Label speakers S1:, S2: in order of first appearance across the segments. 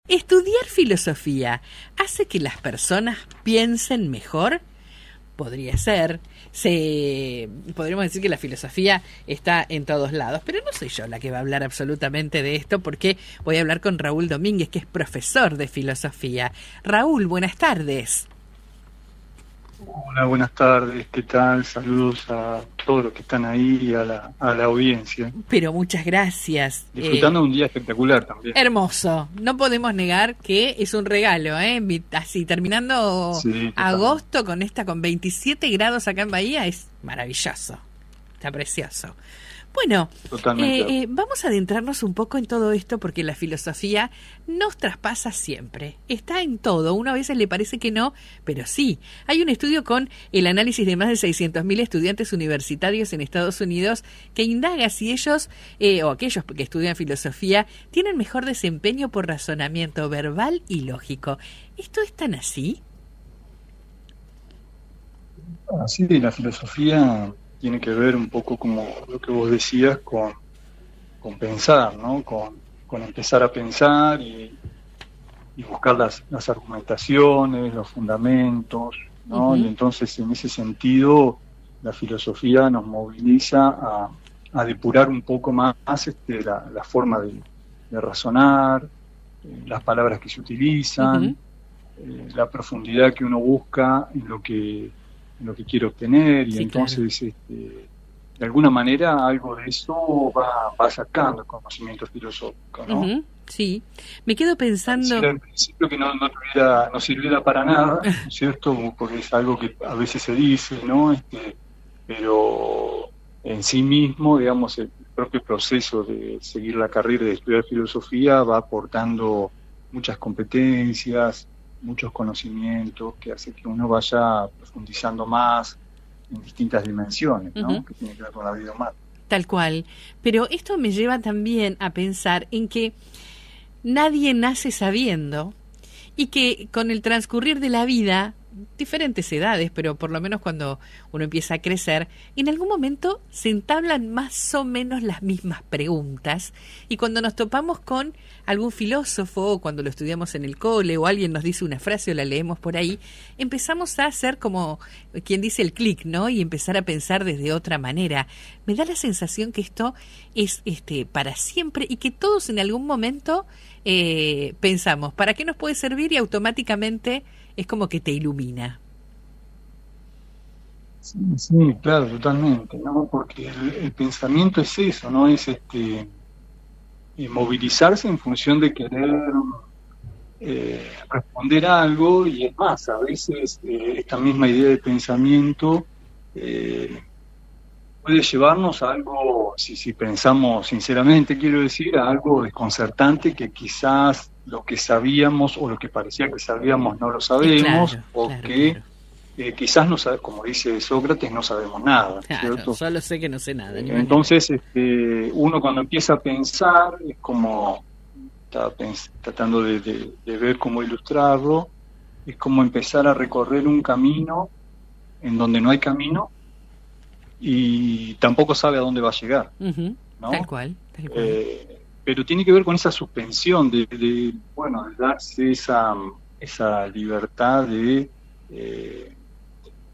S1: ¿Estudiar filosofía hace que las personas piensen mejor? Podría ser. Podríamos decir que la filosofía está en todos lados, pero no soy yo la que va a hablar absolutamente de esto, porque voy a hablar con Raúl Domínguez, que es profesor de filosofía. Raúl, buenas tardes.
S2: Hola, buenas tardes, ¿qué tal? Saludos a todos los que están ahí y a la audiencia.
S1: Pero muchas gracias.
S2: Disfrutando de un día espectacular también.
S1: Hermoso, no podemos negar que es un regalo, así terminando sí, agosto con 27 grados acá en Bahía, es maravilloso, está precioso. Bueno, vamos a adentrarnos un poco en todo esto porque la filosofía nos traspasa siempre, está en todo, uno a veces le parece que no, pero sí. Hay un estudio con el análisis de más de 600.000 estudiantes universitarios en Estados Unidos que indaga si ellos, o aquellos que estudian filosofía, tienen mejor desempeño por razonamiento verbal y lógico. ¿Esto es tan así?
S2: Así de la filosofía tiene que ver un poco como lo que vos decías con pensar, ¿no? Con empezar a pensar y buscar las argumentaciones, los fundamentos, ¿no? Y entonces en ese sentido la filosofía nos moviliza a depurar un poco más la forma de razonar, las palabras que se utilizan, la profundidad que uno busca en lo que quiere obtener, y sí, entonces claro. De alguna manera algo de eso va sacando el conocimiento filosófico, ¿no?
S1: Sí, me quedo pensando...
S2: Al principio que no sirviera para nada, ¿no es cierto? Porque es algo que a veces se dice, ¿no? Pero en sí mismo, digamos, el propio proceso de seguir la carrera de estudiar filosofía va aportando muchas competencias, muchos conocimientos que hace que uno vaya profundizando más en distintas dimensiones, ¿no? Que tiene que ver con la vida humana.
S1: Tal cual. Pero esto me lleva también a pensar en que nadie nace sabiendo y que con el transcurrir de la vida, diferentes edades, pero por lo menos cuando uno empieza a crecer, en algún momento se entablan más o menos las mismas preguntas, y cuando nos topamos con algún filósofo, o cuando lo estudiamos en el cole, o alguien nos dice una frase o la leemos por ahí, empezamos a hacer como quien dice el clic, ¿no? Y empezar a pensar desde otra manera. Me da la sensación que esto es para siempre, y que todos en algún momento pensamos, ¿para qué nos puede servir? Y automáticamente es como que te ilumina.
S2: Sí, claro, totalmente, ¿no? Porque el pensamiento es eso, ¿no? Es movilizarse en función de querer responder a algo, y es más, a veces esta misma idea de pensamiento puede llevarnos a algo, si pensamos sinceramente, quiero decir, a algo desconcertante, que quizás lo que sabíamos o lo que parecía que sabíamos no lo sabemos, quizás no sabemos, como dice Sócrates, no sabemos nada,
S1: claro,
S2: ¿cierto?
S1: Solo sé que no sé nada.
S2: Entonces, uno cuando empieza a pensar, es como, estaba tratando de ver cómo ilustrarlo, es como empezar a recorrer un camino en donde no hay camino y tampoco sabe a dónde va a llegar, ¿no?
S1: Tal cual.
S2: Pero tiene que ver con esa suspensión de darse esa libertad de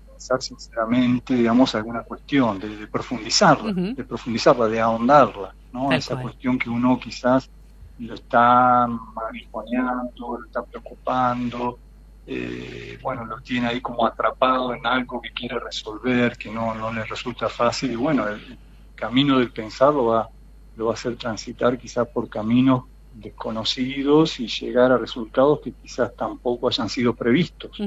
S2: pensar sinceramente, digamos, alguna cuestión, de profundizarla, de ahondarla, ¿no?
S1: Tal
S2: esa
S1: cual.
S2: Cuestión que uno quizás lo está marihuaneando, lo está preocupando, lo tiene ahí como atrapado en algo que quiere resolver, que no le resulta fácil, y el camino del pensar lo va a hacer transitar quizás por caminos desconocidos y llegar a resultados que quizás tampoco hayan sido previstos.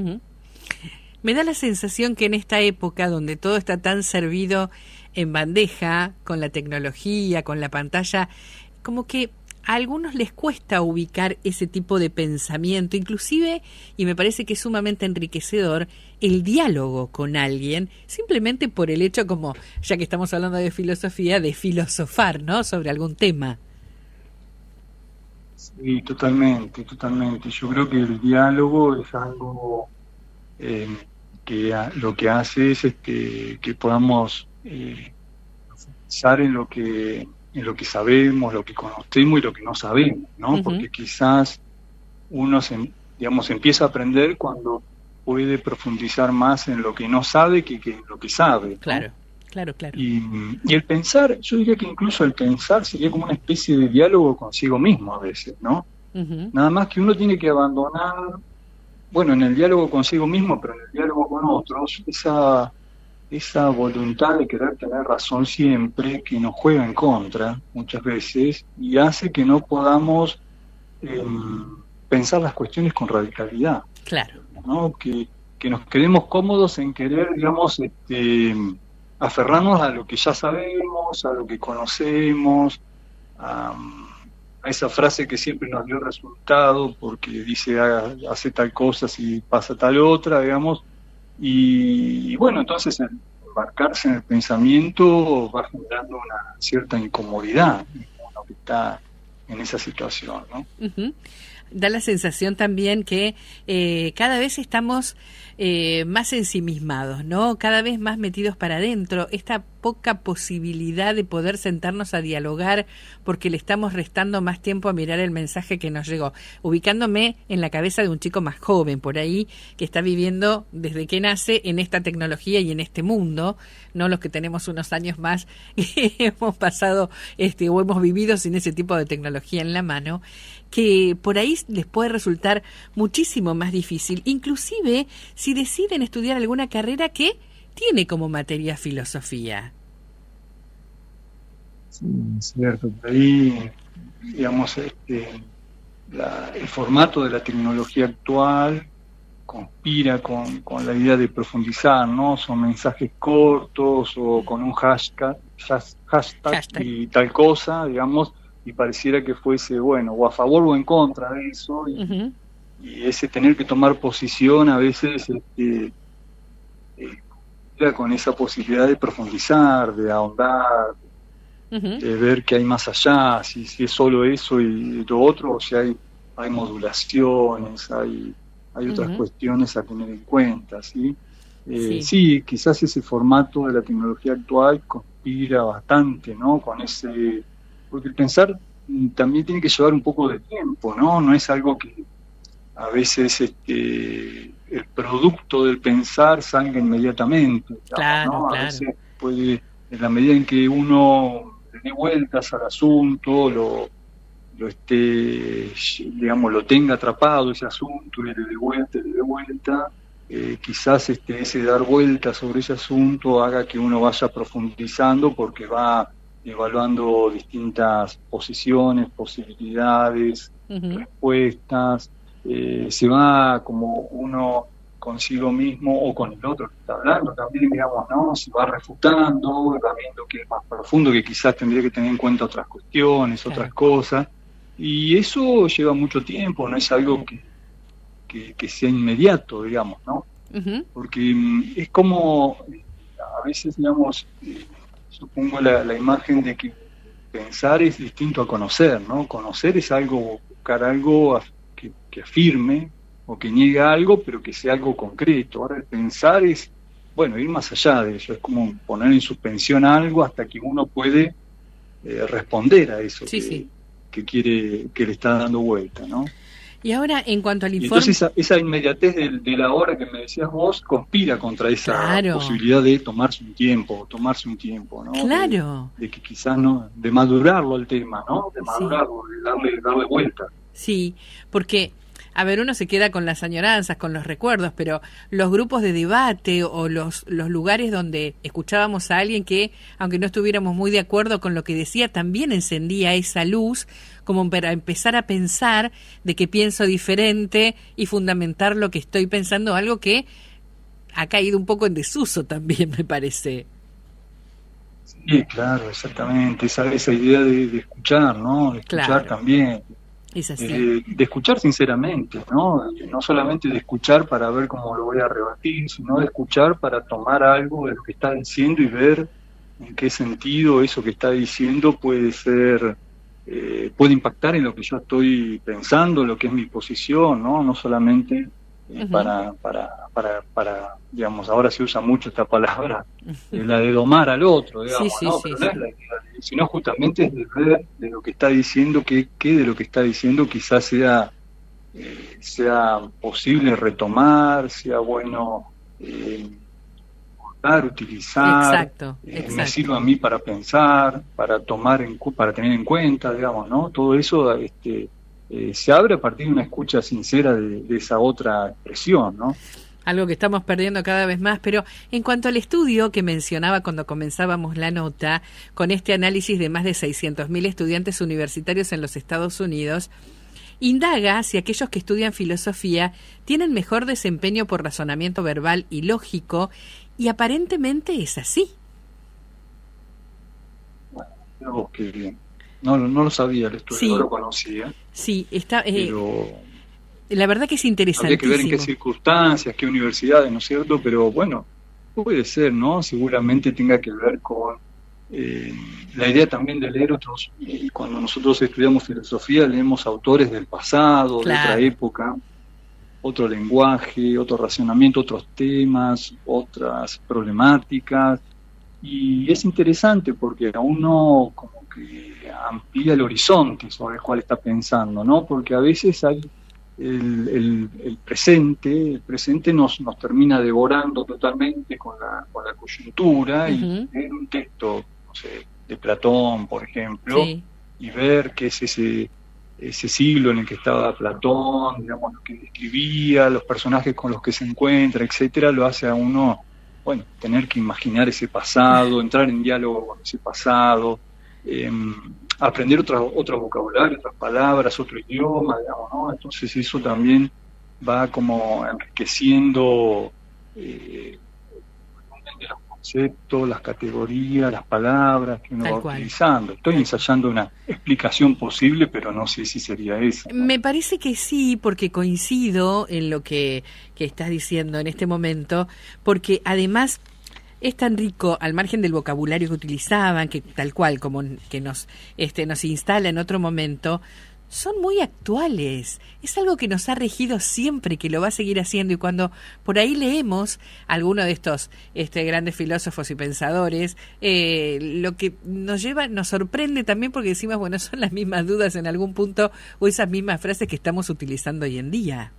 S1: Me da la sensación que en esta época donde todo está tan servido en bandeja, con la tecnología, con la pantalla, como que a algunos les cuesta ubicar ese tipo de pensamiento, inclusive, y me parece que es sumamente enriquecedor, el diálogo con alguien, simplemente por el hecho, como ya que estamos hablando de filosofía, de filosofar, ¿no?, sobre algún tema.
S2: Sí, totalmente. Yo creo que el diálogo es algo que lo que hace es que podamos profundizar en lo que sabemos, lo que conocemos y lo que no sabemos, ¿no? Porque quizás uno digamos, empieza a aprender cuando puede profundizar más en lo que no sabe que en lo que sabe, ¿no?
S1: Claro, claro, claro.
S2: Y el pensar, yo diría que incluso el pensar sería como una especie de diálogo consigo mismo a veces, ¿no?
S1: Uh-huh.
S2: Nada más que uno tiene que abandonar, bueno, en el diálogo consigo mismo, pero en el diálogo con otros, esa voluntad de querer tener razón siempre, que nos juega en contra muchas veces y hace que no podamos pensar las cuestiones con radicalidad.
S1: Claro.
S2: ¿No? Que nos quedemos cómodos en querer, digamos, aferrarnos a lo que ya sabemos, a lo que conocemos, a esa frase que siempre nos dio resultado porque dice hace tal cosa si pasa tal otra, digamos, y bueno, entonces embarcarse en el pensamiento va generando una cierta incomodidad en uno que está en esa situación, ¿no?
S1: Uh-huh. Da la sensación también que cada vez estamos más ensimismados, ¿no? Cada vez más metidos para adentro. Esta poca posibilidad de poder sentarnos a dialogar porque le estamos restando más tiempo a mirar el mensaje que nos llegó. Ubicándome en la cabeza de un chico más joven por ahí que está viviendo desde que nace en esta tecnología y en este mundo, no los que tenemos unos años más que hemos pasado o hemos vivido sin ese tipo de tecnología en la mano, que por ahí les puede resultar muchísimo más difícil, inclusive si deciden estudiar alguna carrera que tiene como materia filosofía.
S2: Sí, es cierto. Por ahí, digamos, el formato de la tecnología actual conspira con la idea de profundizar, ¿no? Son mensajes cortos o con un hashtag. Y tal cosa, digamos, y pareciera que fuese, bueno, o a favor o en contra de eso, y ese tener que tomar posición a veces con esa posibilidad de profundizar, de ahondar, de ver que hay más allá, si es solo eso y lo otro, o si hay modulaciones, hay otras cuestiones a tener en cuenta, ¿sí? Sí, quizás ese formato de la tecnología actual conspira bastante, ¿no? Con ese, porque el pensar también tiene que llevar un poco de tiempo, ¿no? No es algo que a veces el producto del pensar salga inmediatamente, digamos,
S1: claro,
S2: ¿no?
S1: claro.
S2: A veces puede, en la medida en que uno le dé vueltas al asunto, lo digamos, lo tenga atrapado ese asunto y le dé vuelta, quizás ese dar vueltas sobre ese asunto haga que uno vaya profundizando porque va evaluando distintas posiciones, posibilidades, respuestas, se va como uno consigo mismo o con el otro que está hablando también, digamos, ¿no? Se va refutando, va viendo que es más profundo, que quizás tendría que tener en cuenta otras cuestiones, otras cosas, y eso lleva mucho tiempo, no es algo que sea inmediato, digamos, ¿no? Porque es como, a veces, digamos, supongo la imagen de que pensar es distinto a conocer, ¿no? Conocer es algo, buscar algo que afirme o que niegue algo, pero que sea algo concreto. Ahora el pensar es, bueno, ir más allá de eso, es como poner en suspensión algo hasta que uno puede responder a eso que quiere, que le está dando vuelta, ¿no?
S1: Y ahora, en cuanto al informe...
S2: Entonces esa inmediatez de la hora que me decías vos conspira contra esa posibilidad de tomarse un tiempo, ¿no?
S1: Claro.
S2: De que quizás no, de madurarlo el tema, ¿no? De madurarlo, de darle vuelta.
S1: Sí, porque, a ver, uno se queda con las añoranzas, con los recuerdos, pero los grupos de debate o los lugares donde escuchábamos a alguien que, aunque no estuviéramos muy de acuerdo con lo que decía, también encendía esa luz como para empezar a pensar de que pienso diferente y fundamentar lo que estoy pensando, algo que ha caído un poco en desuso también, me parece.
S2: Sí, claro, exactamente, esa idea de escuchar, ¿no? De escuchar también.
S1: Es así.
S2: De escuchar sinceramente, ¿no? No solamente de escuchar para ver cómo lo voy a rebatir, sino de escuchar para tomar algo de lo que está diciendo y ver en qué sentido eso que está diciendo puede ser, puede impactar en lo que yo estoy pensando, lo que es mi posición, ¿no? No solamente para, digamos, ahora se usa mucho esta palabra, la de domar al otro, digamos, ¿no? Pero no es la idea, sino justamente es de ver de lo que está diciendo, que de lo que está diciendo quizás sea sea posible retomar, sea bueno utilizar,
S1: Exacto.
S2: me sirva a mí para pensar, para para tener en cuenta, digamos, ¿no? Todo eso se abre a partir de una escucha sincera de esa otra expresión, ¿no?
S1: Algo que estamos perdiendo cada vez más, pero en cuanto al estudio que mencionaba cuando comenzábamos la nota, con este análisis de más de 600.000 estudiantes universitarios en los Estados Unidos, indaga si aquellos que estudian filosofía tienen mejor desempeño por razonamiento verbal y lógico, y aparentemente es así.
S2: Bueno, qué bien. No lo sabía el estudio,
S1: Sí,
S2: no lo conocía.
S1: Sí, está,
S2: pero
S1: la verdad que es interesantísimo.
S2: habría que ver en qué circunstancias, qué universidades, ¿no es cierto? Pero bueno, puede ser, ¿no? Seguramente tenga que ver con la idea también de leer otros. Cuando nosotros estudiamos filosofía, leemos autores del pasado, de otra época, otro lenguaje, otro racionamiento, otros temas, otras problemáticas. Y es interesante porque a uno como que amplía el horizonte sobre el cual está pensando, ¿no? Porque a veces hay el presente nos termina devorando totalmente con la coyuntura, y leer un texto, no sé, de Platón, por ejemplo, y ver qué es ese siglo en el que estaba Platón, digamos, lo que describía, los personajes con los que se encuentra, etcétera, lo hace a uno, bueno, tener que imaginar ese pasado, entrar en diálogo con ese pasado, aprender otro vocabulario, otras palabras, otro idioma, digamos, ¿no? Entonces eso también va como enriqueciendo los conceptos, las categorías, las palabras que uno va utilizando. Estoy ensayando una explicación posible, pero no sé si sería esa, ¿no?
S1: Me parece que sí, porque coincido en lo que estás diciendo en este momento, porque además es tan rico, al margen del vocabulario que utilizaban, que tal cual como que nos instala en otro momento, son muy actuales. Es algo que nos ha regido siempre, que lo va a seguir haciendo, y cuando por ahí leemos alguno de estos grandes filósofos y pensadores, lo que nos sorprende también, porque decimos, bueno, son las mismas dudas en algún punto, o esas mismas frases que estamos utilizando hoy en día.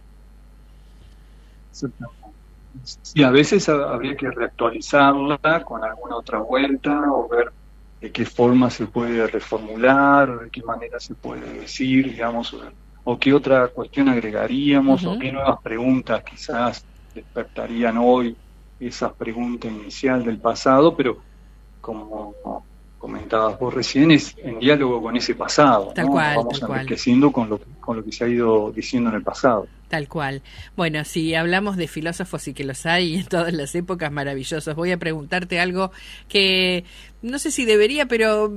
S2: Sí, a veces habría que reactualizarla con alguna otra vuelta, o ver de qué forma se puede reformular, o de qué manera se puede decir, digamos, o qué otra cuestión agregaríamos, o qué nuevas preguntas quizás despertarían hoy esa pregunta inicial del pasado, pero como comentabas vos recién, es en diálogo con ese pasado,
S1: tal
S2: ¿no?
S1: cual,
S2: Nos vamos enriqueciendo con lo que se ha ido diciendo en el pasado.
S1: Tal cual. Bueno, si hablamos de filósofos, y que los hay en todas las épocas, maravillosos, voy a preguntarte algo que no sé si debería, pero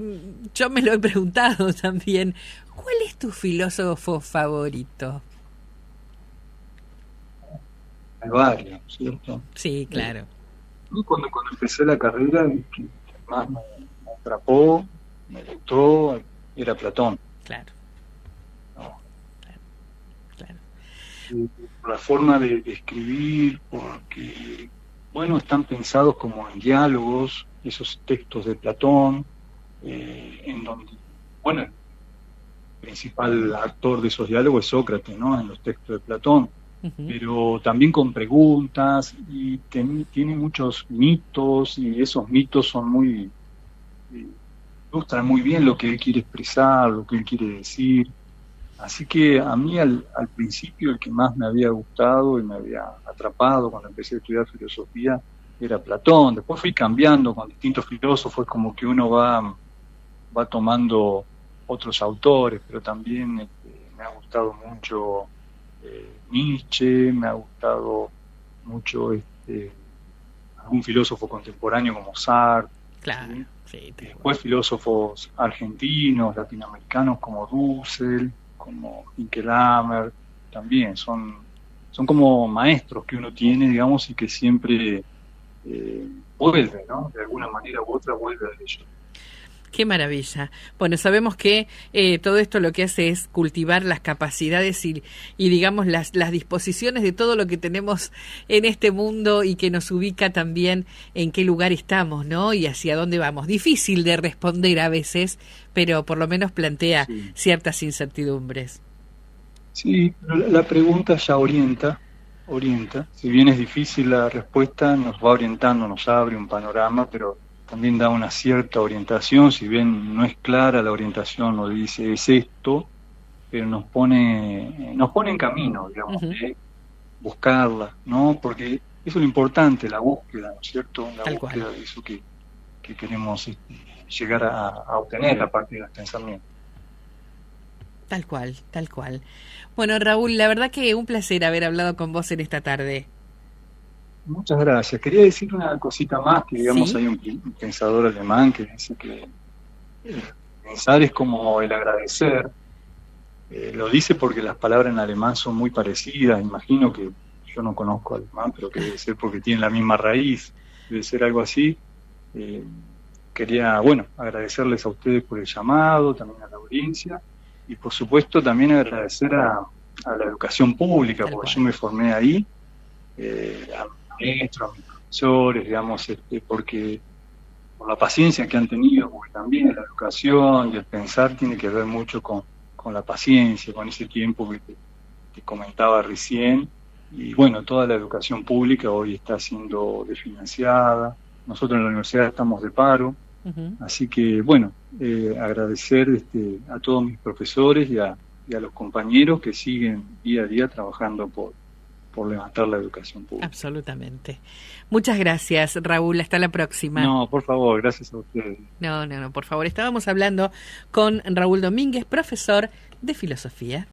S1: yo me lo he preguntado también. ¿Cuál es tu filósofo favorito?
S2: Hay varios, ¿cierto?
S1: Sí, claro.
S2: Cuando empecé la carrera, el que más me atrapó, me gustó, era Platón.
S1: Claro.
S2: Por la forma de escribir, porque, bueno, están pensados como en diálogos, esos textos de Platón, en donde, bueno, el principal actor de esos diálogos es Sócrates, ¿no?, en los textos de Platón, pero también con preguntas, y tiene muchos mitos, y esos mitos son ilustran muy bien lo que él quiere expresar, lo que él quiere decir. Así que a mí al principio el que más me había gustado y me había atrapado cuando empecé a estudiar filosofía era Platón. Después fui cambiando con distintos filósofos, como que uno va tomando otros autores, pero también me ha gustado mucho Nietzsche, me ha gustado mucho algún filósofo contemporáneo como Sartre.
S1: Claro,
S2: ¿sí? Después filósofos argentinos, latinoamericanos como Dussel, como Inkelhammer, también son como maestros que uno tiene, digamos, y que siempre vuelve, ¿no? De alguna manera u otra vuelve a ellos.
S1: Qué maravilla. Bueno, sabemos que todo esto lo que hace es cultivar las capacidades y digamos, las disposiciones de todo lo que tenemos en este mundo, y que nos ubica también en qué lugar estamos, ¿no? Y hacia dónde vamos. Difícil de responder a veces, pero por lo menos plantea ciertas incertidumbres.
S2: Sí, pero la pregunta ya orienta. Si bien es difícil la respuesta, nos va orientando, nos abre un panorama, pero también da una cierta orientación. Si bien no es clara la orientación, nos dice es esto, pero nos pone en camino, digamos,
S1: Ujú.
S2: de buscarla, ¿no? Porque eso es lo importante, la búsqueda, ¿no es cierto? La
S1: Tal cual.
S2: búsqueda de eso que queremos llegar a obtener a partir de los pensamientos.
S1: Tal cual, tal cual. Bueno, Raúl, la verdad que un placer haber hablado con vos en esta tarde.
S2: Muchas gracias. Quería decir una cosita más, que digamos
S1: ¿Sí?
S2: hay un pensador alemán que dice que pensar es como el agradecer. Lo dice porque las palabras en alemán son muy parecidas. Imagino que yo no conozco alemán, pero que debe ser porque tienen la misma raíz. Debe ser algo así. Eh, Quería, bueno, agradecerles a ustedes por el llamado, también a la audiencia, y por supuesto también agradecer a la educación pública,
S1: Tal
S2: porque yo
S1: cual.
S2: me formé ahí, a mis maestros, a mis profesores, digamos, porque por la paciencia que han tenido, porque también la educación y el pensar tiene que ver mucho con la paciencia, con ese tiempo que te comentaba recién. Y bueno, toda la educación pública hoy está siendo desfinanciada. Nosotros en la universidad estamos de paro.
S1: Ujú.
S2: Así que, bueno, agradecer a todos mis profesores y a los compañeros que siguen día a día trabajando por levantar la educación pública.
S1: Absolutamente. Muchas gracias, Raúl. Hasta la próxima.
S2: No, por favor, gracias a ustedes.
S1: No, no, no, por favor. Estábamos hablando con Raúl Domínguez, profesor de filosofía.